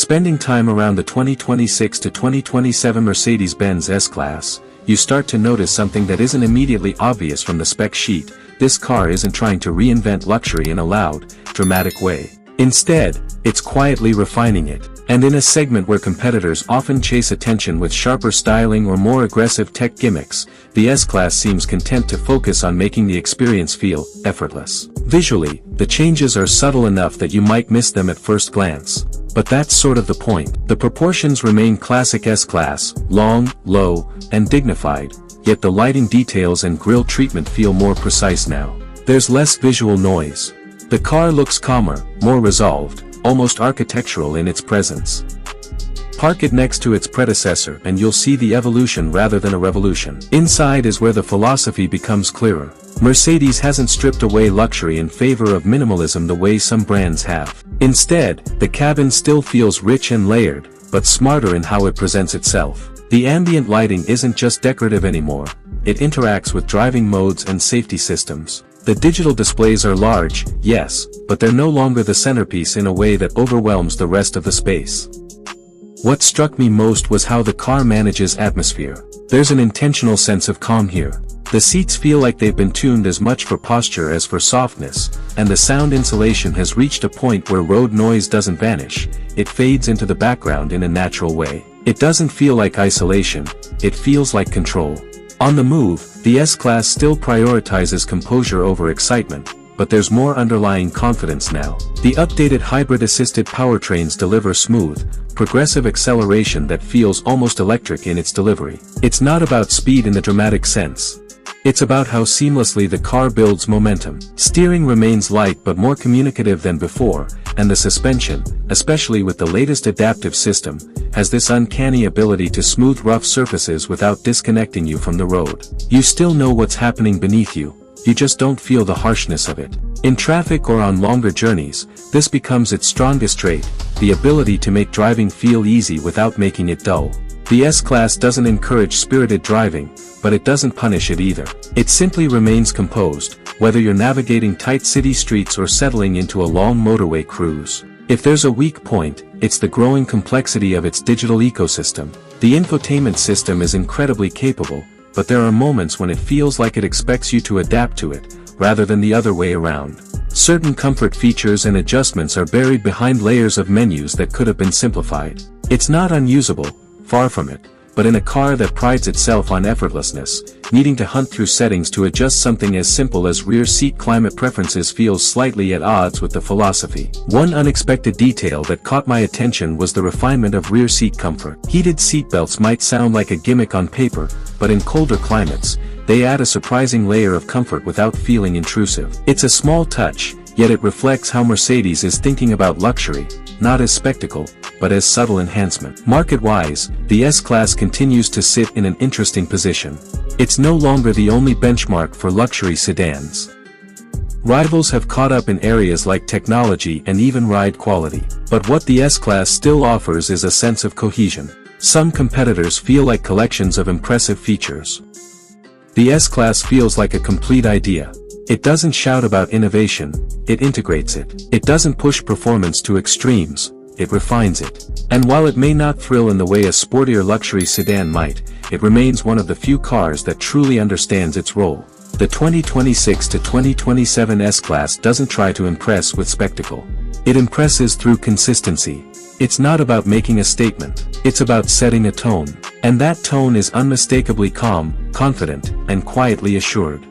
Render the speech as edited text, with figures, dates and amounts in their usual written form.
spending time around the 2026 to 2027 Mercedes-Benz S-Class, you start to notice something that isn't immediately obvious from the spec sheet. This car isn't trying to reinvent luxury in a loud, dramatic way. Instead, it's quietly refining it. And in a segment where competitors often chase attention with sharper styling or more aggressive tech gimmicks, the S-Class seems content to focus on making the experience feel effortless. Visually, the changes are subtle enough that you might miss them at first glance. But that's sort of the point. The proportions remain classic S-Class, long, low, and dignified, yet the lighting details and grille treatment feel more precise now. There's less visual noise. The car looks calmer, more resolved, almost architectural in its presence. Park it next to its predecessor and you'll see the evolution rather than a revolution. Inside is where the philosophy becomes clearer. Mercedes hasn't stripped away luxury in favor of minimalism the way some brands have. Instead, the cabin still feels rich and layered, but smarter in how it presents itself. The ambient lighting isn't just decorative anymore, it interacts with driving modes and safety systems. The digital displays are large, yes, but they're no longer the centerpiece in a way that overwhelms the rest of the space. What struck me most was how the car manages atmosphere. There's an intentional sense of calm here. The seats feel like they've been tuned as much for posture as for softness, and the sound insulation has reached a point where road noise doesn't vanish, it fades into the background in a natural way. It doesn't feel like isolation, it feels like control. On the move, the S-Class still prioritizes composure over excitement, but there's more underlying confidence now. The updated hybrid-assisted powertrains deliver smooth, progressive acceleration that feels almost electric in its delivery. It's not about speed in the dramatic sense. It's about how seamlessly the car builds momentum. Steering remains light but more communicative than before, and the suspension, especially with the latest adaptive system, has this uncanny ability to smooth rough surfaces without disconnecting you from the road. You still know what's happening beneath you, you just don't feel the harshness of it. In traffic or on longer journeys, this becomes its strongest trait, the ability to make driving feel easy without making it dull. The S-Class doesn't encourage spirited driving, but it doesn't punish it either. It simply remains composed, whether you're navigating tight city streets or settling into a long motorway cruise. If there's a weak point, it's the growing complexity of its digital ecosystem. The infotainment system is incredibly capable, but there are moments when it feels like it expects you to adapt to it, rather than the other way around. Certain comfort features and adjustments are buried behind layers of menus that could have been simplified. It's not unusable, far from it, but in a car that prides itself on effortlessness, needing to hunt through settings to adjust something as simple as rear seat climate preferences feels slightly at odds with the philosophy. One unexpected detail that caught my attention was the refinement of rear seat comfort. Heated seatbelts might sound like a gimmick on paper, but in colder climates, they add a surprising layer of comfort without feeling intrusive. It's a small touch, yet it reflects how Mercedes is thinking about luxury, not as spectacle, but as subtle enhancement. Market-wise, the S-Class continues to sit in an interesting position. It's no longer the only benchmark for luxury sedans. Rivals have caught up in areas like technology and even ride quality. But what the S-Class still offers is a sense of cohesion. Some competitors feel like collections of impressive features. The S-Class feels like a complete idea. It doesn't shout about innovation, it integrates it. It doesn't push performance to extremes, it refines it. And while it may not thrill in the way a sportier luxury sedan might, it remains one of the few cars that truly understands its role. The 2026 to 2027 S-Class doesn't try to impress with spectacle. It impresses through consistency. It's not about making a statement, it's about setting a tone. And that tone is unmistakably calm, confident, and quietly assured.